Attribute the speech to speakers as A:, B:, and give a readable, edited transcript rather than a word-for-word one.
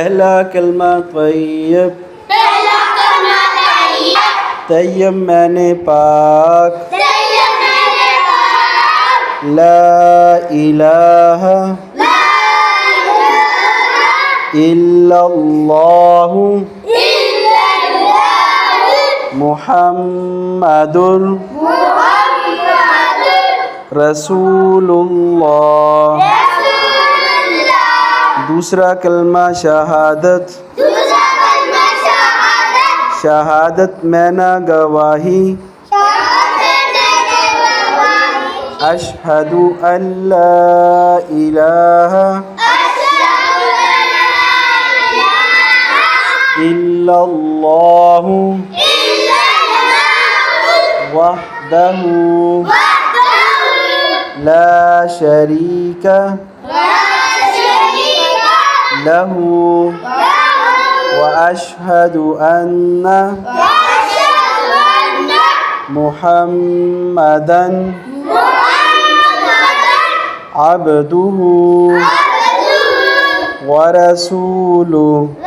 A: पहला कलमा तय्यब, तय्यब मैंने पाक, ला इलाहा इल्लल्लाहु मुहम्मदुर रसूलुल्लाह। दूसरा कलमा शहादत, शहादत मैना गवाही, अशहदु अल्ला इलाहा इल्लल्लाहु वहदहु ला शरीका लहू व अशहदु अन्ना मुहम्मदन अब्दुहु व रसूलुहु।